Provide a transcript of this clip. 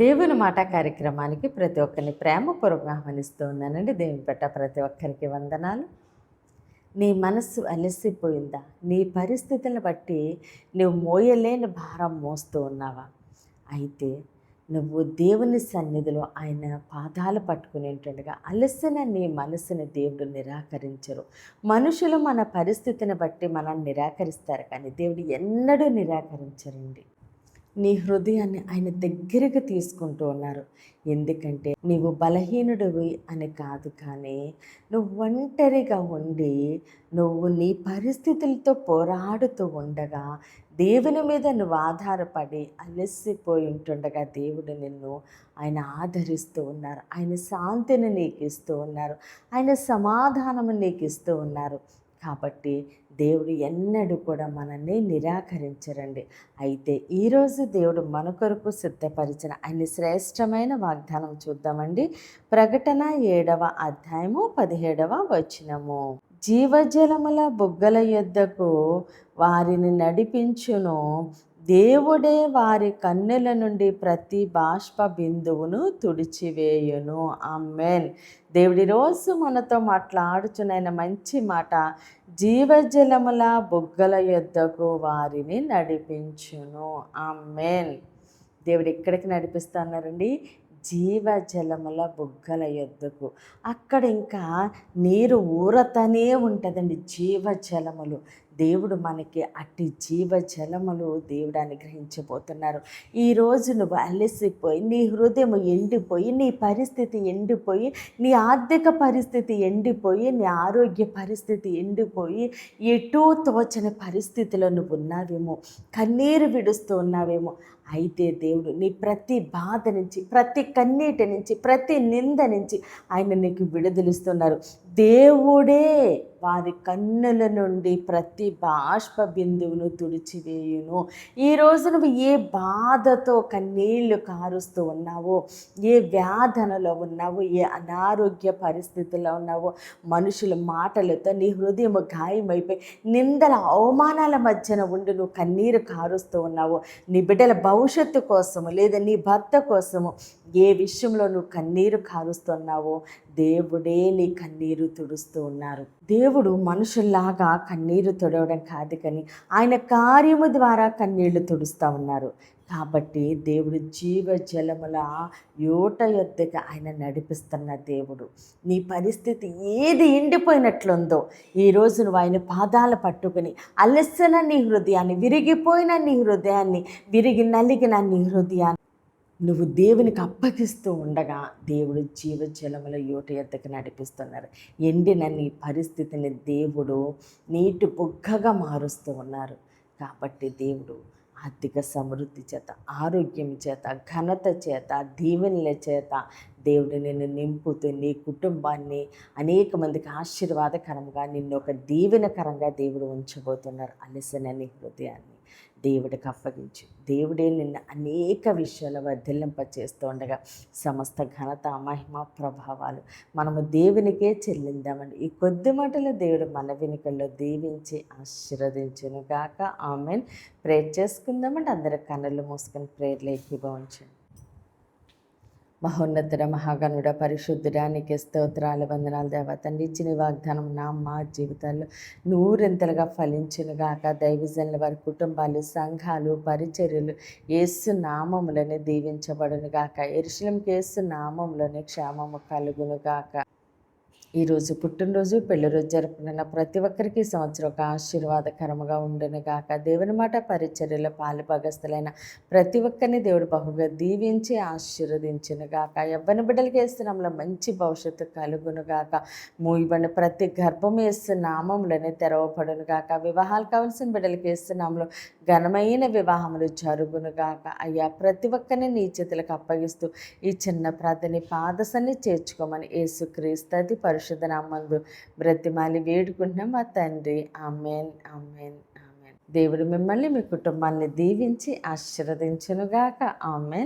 దేవుని మాట కార్యక్రమానికి ప్రతి ఒక్కరిని ప్రేమపూర్వకంగా ఆహ్వానిస్తూ ఉన్నానండి. దేవుని పెట్ట ప్రతి ఒక్కరికి వందనాలు. నీ మనస్సు అలసిపోయిందా? నీ పరిస్థితులను బట్టి నువ్వు మోయలేని భారం మోస్తూ ఉన్నావా? అయితే నువ్వు దేవుని సన్నిధిలో ఆయన పాదాలు పట్టుకుని ఉంటుండగా అలసిన నీ మనసుని దేవుడు నిరాకరించరు. మనుషులు మన పరిస్థితిని బట్టి మనల్ని నిరాకరిస్తారు, కానీ దేవుడు ఎన్నడూ నిరాకరించరండి. నీ హృదయాన్ని ఆయన దగ్గరకు తీసుకుంటూ ఉన్నారు. ఎందుకంటే నీవు బలహీనుడివి అని కాదు, కానీ నువ్వు ఒంటరిగా ఉండి నువ్వు నీ పరిస్థితులతో పోరాడుతూ ఉండగా దేవుని మీద నువ్వు ఆధారపడి అలసిపోయి ఉంటుండగా దేవుడు నిన్ను ఆయన ఆదరిస్తూ ఉన్నారు. ఆయన శాంతిని నీకు ఇస్తూ ఉన్నారు. ఆయన సమాధానము నీకు ఇస్తూ ఉన్నారు. కాబట్టి దేవుడు ఎన్నడూ కూడా మనల్ని నిరాకరించరండి. అయితే ఈరోజు దేవుడు మన కొరకు సిద్ధపరిచిన ఆయన శ్రేష్టమైన వాగ్దానం చూద్దామండి. ప్రకటన 7వ అధ్యాయము 17వ వచనము. జీవజలముల బుగ్గల యొద్దకు వారిని నడిపించును, దేవుడే వారి కన్నుల నుండి ప్రతి బాష్ప బిందువును తుడిచివేయును. ఆమేన్. దేవుడి రోజు మనతో మాట్లాడుచున్న మంచి మాట, జీవజలముల బుగ్గల యొద్దకు వారిని నడిపించును. ఆమేన్. దేవుడు ఎక్కడికి నడిపిస్తున్నారండి? జీవజలముల బుగ్గల యొద్దకు. అక్కడ ఇంకా నీరు ఊరతనే ఉంటుందండి. జీవజలములు దేవుడు మనకి అట్టి జీవజలములు దేవుడు అనుగ్రహించబోతున్నారు. ఈరోజు నువ్వు అలసిపోయి, నీ హృదయం ఎండిపోయి, నీ పరిస్థితి ఎండిపోయి, నీ ఆర్థిక పరిస్థితి ఎండిపోయి, నీ ఆరోగ్య పరిస్థితి ఎండిపోయి, ఎటూ తోచని పరిస్థితిలో నువ్వు ఉన్నావేమో, కన్నీరు విడుస్తూ ఉన్నావేమో. అయితే దేవుడు నీ ప్రతి బాధ నుంచి, ప్రతి కన్నీటి నుంచి, ప్రతి నింద నుంచి ఆయన నీకు విడుదలిస్తున్నారు. దేవుడే వారి కన్నుల నుండి ప్రతి బాష్ప బిందువును తుడిచివేయును. ఈరోజు నువ్వు ఏ బాధతో కన్నీళ్లు కారుస్తూ ఉన్నావో, ఏ వ్యాధనలో ఉన్నావో, ఏ అనారోగ్య పరిస్థితుల్లో ఉన్నావో, మనుషుల మాటలతో నీ హృదయం గాయమైపోయి నిందల అవమానాల మధ్యన ఉండి నువ్వు కన్నీరు కారుస్తూ ఉన్నావో, నీ బిడ్డల భవిష్యత్తు కోసము లేదా నీ భర్త కోసము ఏ విషయంలో నువ్వు కన్నీరు కారుస్తున్నావో దేవుడే నీ కన్నీరు తుడుస్తూ ఉన్నారు. దేవుడు మనుషుల్లాగా కన్నీరు తుడవడం కాదు, కానీ ఆయన కార్యము ద్వారా కన్నీళ్లు తుడుస్తూ ఉన్నారు. కాబట్టి దేవుడు జీవజలముల యోట యొద్దకు ఆయన నడిపిస్తున్న దేవుడు. నీ పరిస్థితి ఏది ఎండిపోయినట్లుందో ఈరోజు నువ్వు ఆయన పాదాలు పట్టుకుని అలసిన నీ హృదయాన్ని, విరిగిపోయిన నీ హృదయాన్ని, విరిగి నలిగిన నీ హృదయాన్ని నువ్వు దేవునికి అప్పగిస్తూ ఉండగా దేవుడు జీవజలముల యోట యొద్దకు నడిపిస్తున్నారు. ఎండిన నీ పరిస్థితిని దేవుడు నీటి బుగ్గగా మారుస్తూ ఉన్నారు. కాబట్టి దేవుడు ఆర్థిక సమృద్ధి చేత, ఆరోగ్యం చేత, ఘనత చేత, దీవెనల చేత దేవుడు నిన్ను నింపుతూ నీ కుటుంబాన్ని అనేక మందికి ఆశీర్వాదకరంగా, నిన్ను ఒక దీవెనకరంగా దేవుడు ఉంచబోతున్నారు. అలసిన నీ హృదయాన్ని దేవుడికి అప్పగించు. దేవుడే నిన్ను అనేక విషయాల వర్ధిల్లింప చేస్తూ ఉండగా సమస్త ఘనత, మహిమ, ప్రభావాలు మనము దేవునికే చెల్లిందామండి. ఈ కొద్ది మాటలు దేవుడు మన వెనుకల్లో దీవించి ఆశీర్వదించును గాక. ఆమెన్. ప్రేయర్ చేసుకుందామండి. అందరూ కన్నులు మూసుకొని ప్రేయర్లో ఏకీభవించండి. మహోన్నతుడ, మహాగణుడ, పరిశుద్ధుడా, నీకే స్తోత్రాలు, వందనాలు దేవా. తండ్రి, ఇచ్చిన వాగ్దానం మా జీవితాల్లో నూరింతలుగా ఫలించునుగాక. దైవజనుల వారి కుటుంబాలు, సంఘాలు, పరిచర్యలు యేసు నామములోనే దీవించబడునుగాక. యెరూషలేముకి యేసు నామములోనే క్షేమము కలుగునుగాక. ఈరోజు పుట్టినరోజు, పెళ్లిరోజు జరుపుకున్న ప్రతి ఒక్కరికి సంవత్సరం ఒక ఆశీర్వాదకరముగా ఉండును గాక. దేవుని మాట పరిచర్యలో పాలుభాగస్తులైన ప్రతి ఒక్కరిని దేవుడు బహుగా దీవించి ఆశీర్వదించును గాక. యవ్వన బిడ్డలకి వేస్తున్నాంలో మంచి భవిష్యత్తు కలుగును గాక. మూయబడిన ప్రతి గర్భం వేస్తున్న నామంలోనే తెరవబడును గాక. వివాహాలు కావాల్సిన బిడ్డలకి వేస్తున్నాంలో ఘనమైన వివాహములు జరుగును గాక. అయ్యా, ప్రతి ఒక్కరిని నీ చేతులకు అప్పగిస్తూ ఈ చిన్న ప్రార్థన పాదసన్ని చేర్చుకోమని యేసుక్రీస్తు పరిశుద్ధ నామమున బ్రతిమాలి వేడుకుంటున్నాం మా తండ్రి. Amen, amen, amen. దేవుడు మిమ్మల్ని, మీ కుటుంబాన్ని దీవించి ఆశీర్వదించునుగాక. ఆమెన్.